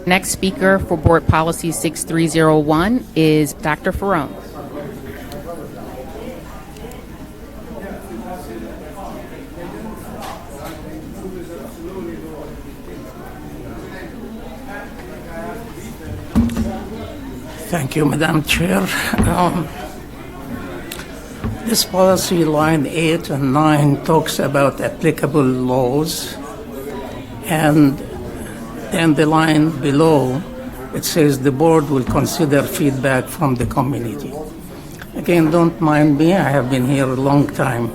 Next speaker for Board Policy 6301 is Dr. Pharoan. Thank you, Madam Chair. This policy, line 8 and 9, talks about applicable laws, and then the line below, it says the board will consider feedback from the community. Again, don't mind me, I have been here a long time.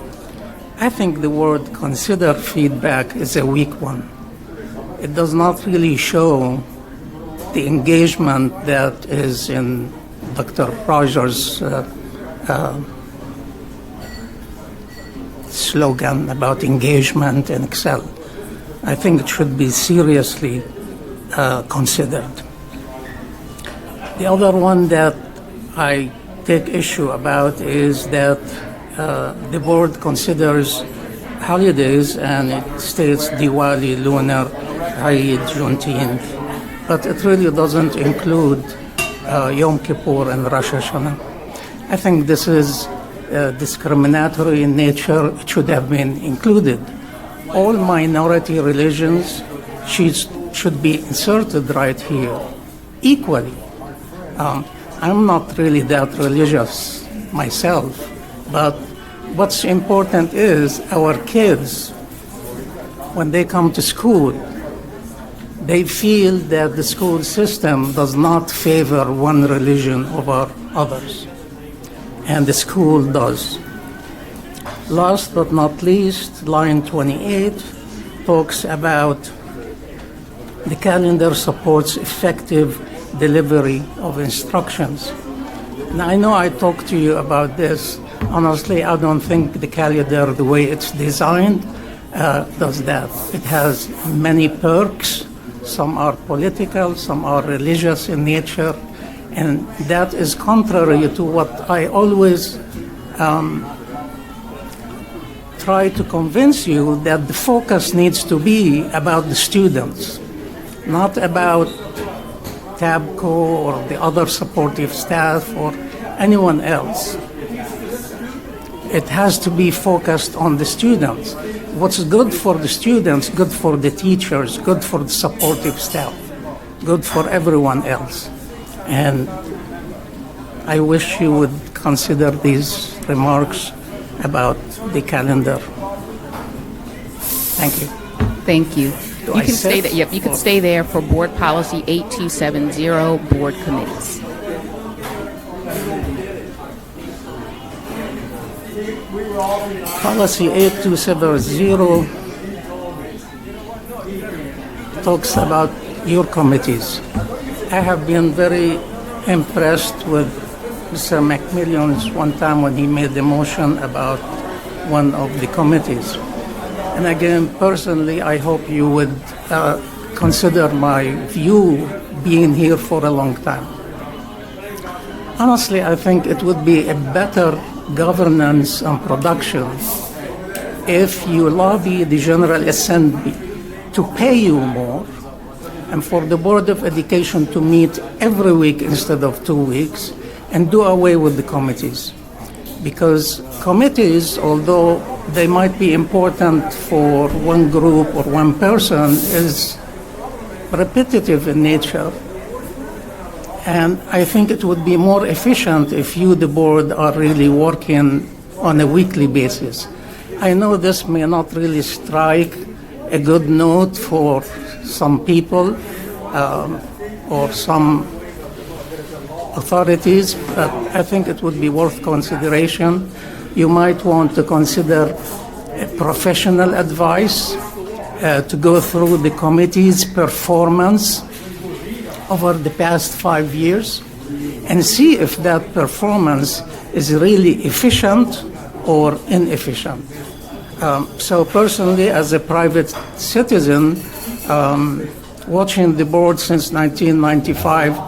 I think the word consider feedback is a weak one. It does not really show the engagement that is in Dr. Rogers' slogan about engagement and excel. I think it should be seriously considered. The other one that I take issue about is that the board considers holidays, and it states Diwali, Lunar, Eid, Juneteenth, but it really doesn't include Yom Kippur and Rosh Hashanah. I think this is discriminatory in nature. It should have been included. All minority religions should be inserted right here equally. I'm not really that religious myself, but what's important is our kids, when they come to school, they feel that the school system does not favor one religion over others, and the school does. Last but not least, line 28 talks about the calendar supports effective delivery of instructions. Now, I know I talked to you about this. Honestly, I don't think the calendar, the way it's designed, does that. It has many perks. Some are political, some are religious in nature, and that is contrary to what I always try to convince you, that the focus needs to be about the students, not about TABCO or the other supportive staff or anyone else. It has to be focused on the students. What's good for the students, good for the teachers, good for the supportive staff, good for everyone else. And I wish you would consider these remarks about the calendar. Thank you. Thank you. You can stay there. Yep, you can stay there for Board Policy 8270, Board Committees. Policy 8270 talks about your committees. I have been very impressed with Mr. McMillion's one time when he made the motion about one of the committees. And again, personally, I hope you would consider my view being here for a long time. Honestly, I think it would be a better governance and production if you lobby the General Assembly to pay you more, and for the Board of Education to meet every week instead of 2 weeks, and do away with the committees. Because committees, although they might be important for one group or one person, is repetitive in nature. And I think it would be more efficient if you, the board, are really working on a weekly basis. I know this may not really strike a good note for some people or some authorities, but I think it would be worth consideration. You might want to consider professional advice to go through the committee's performance over the past 5 years and see if that performance is really efficient or inefficient. So personally, as a private citizen, watching the board since 1995,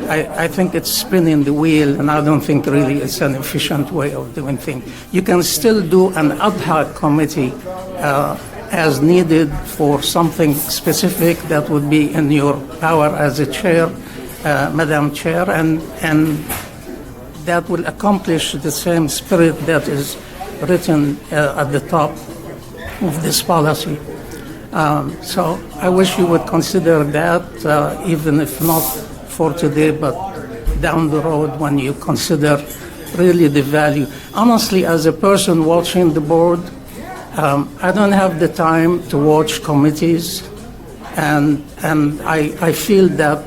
I think it's spinning the wheel, and I don't think really it's an efficient way of doing things. You can still do an ad hoc committee as needed for something specific that would be in your power as a chair, Madam Chair, and that will accomplish the same spirit that is written at the top of this policy. So I wish you would consider that, even if not for today, but down the road when you consider really the value. Honestly, as a person watching the board, I don't have the time to watch committees, and I feel that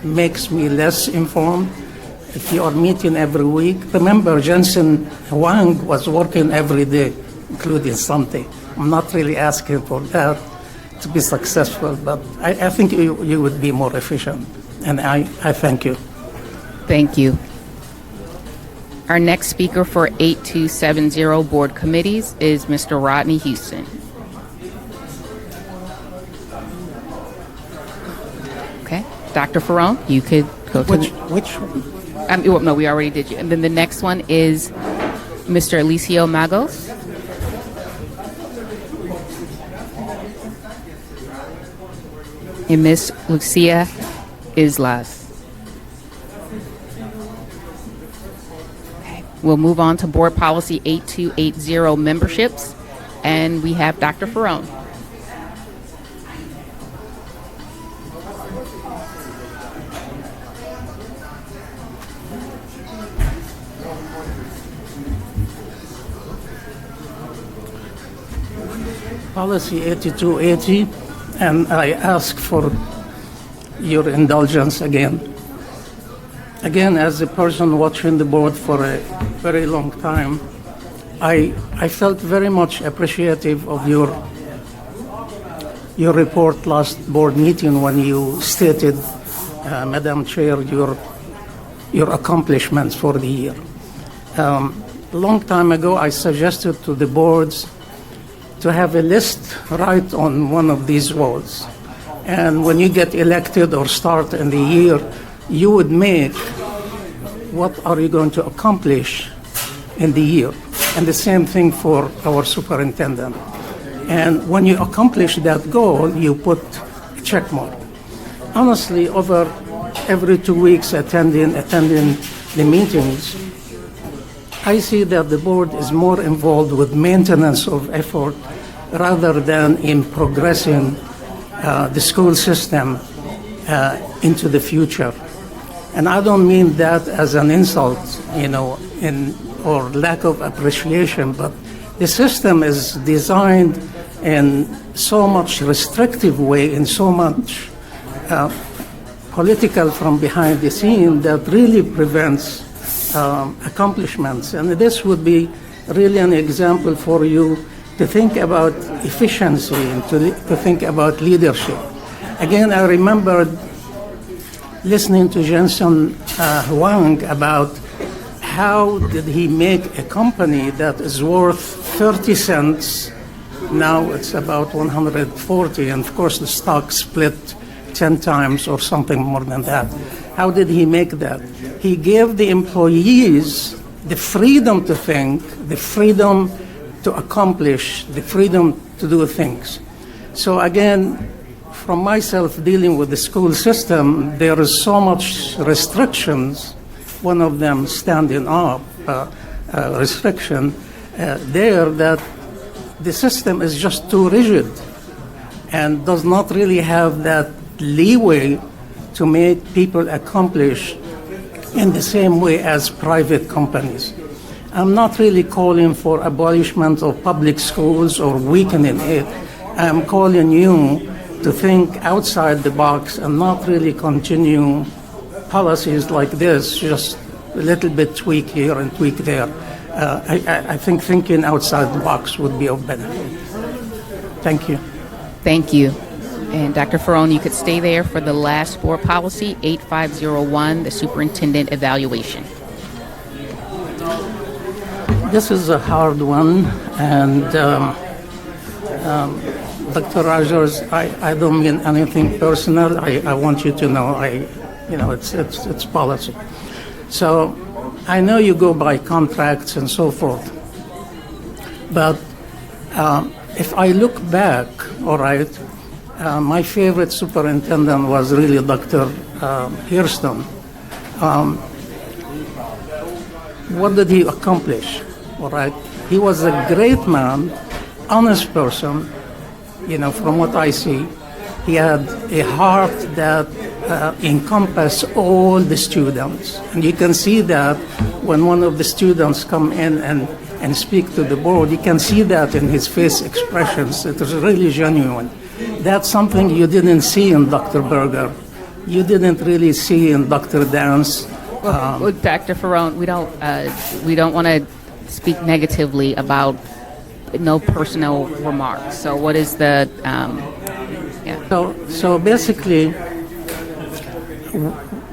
makes me less informed. If you are meeting every week, remember Jensen Huang was working every day, including Sunday. I'm not really asking for that to be successful, but I think you would be more efficient, and I thank you. Thank you. Our next speaker for 8270 board committees is Mr. Rodney Houston. Okay, Dr. Pharoan, you could go to Which? no, we already did you. And then the next one is Mr. Alicio Magos. And Miss Lucia Islas. Okay. We'll move on to Board Policy 8280 memberships, and we have Dr. Pharoan. Policy 8280, and I ask for your indulgence again. Again, as a person watching the board for a very long time, I felt very much appreciative of your report last board meeting when you stated, Madam Chair, your accomplishments for the year. A long time ago, I suggested to the boards to have a list right on one of these walls. And when you get elected or start in the year, you would make what are you going to accomplish in the year. And the same thing for our superintendent. And when you accomplish that goal, you put a check mark. Honestly, over every 2 weeks attending the meetings, I see that the board is more involved with maintenance of effort rather than in progressing the school system into the future. And I don't mean that as an insult, or lack of appreciation, but the system is designed in so much restrictive way, in so much political from behind the scene that really prevents accomplishments. And this would be really an example for you to think about efficiency and to think about leadership. Again, I remember listening to Jensen Huang about how did he make a company that is worth 30 cents, now it's about 140, and of course the stock split 10 times or something more than that. How did he make that? He gave the employees the freedom to think, the freedom to accomplish, the freedom to do things. So again, from myself dealing with the school system, there is so much restrictions, one of them standing up restriction there, that the system is just too rigid and does not really have that leeway to make people accomplish in the same way as private companies. I'm not really calling for abolishment of public schools or weakening it. I'm calling you to think outside the box and not really continue policies like this, just a little bit tweak here and tweak there. I think thinking outside the box would be of benefit. Thank you. Thank you. And Dr. Pharoan, you could stay there for the last board policy, 8501, the superintendent evaluation. This is a hard one, and Dr. Rogers, I don't mean anything personal. I want you to know, it's policy. So I know you go by contracts and so forth, but if I look back, all right, my favorite superintendent was really Dr. Hairston. What did he accomplish? All right, he was a great man, honest person. From what I see, he had a heart that encompassed all the students, and you can see that when one of the students come in and speak to the board, you can see that in his face expressions. It was really genuine. That's something you didn't see in Dr. Berger. You didn't really see in Dr. Dance. Well, Dr. Pharoan, we don't want to speak negatively about no personal remarks. So what is the So basically,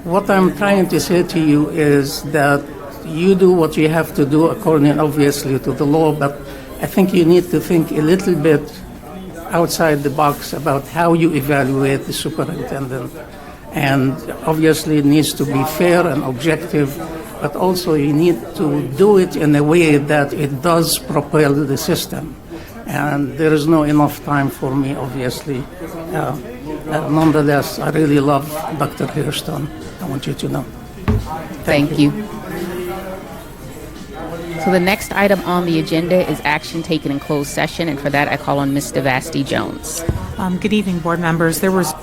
what I'm trying to say to you is that you do what you have to do according, obviously, to the law, but I think you need to think a little bit outside the box about how you evaluate the superintendent. And obviously it needs to be fair and objective, but also you need to do it in a way that it does propel the system. And there is not enough time for me, obviously. Nonetheless, I really love Dr. Hairston. I want you to know. Thank you. So the next item on the agenda is action taken in closed session, and for that I call on Ms. Devasti Jones. Good evening, board members. There was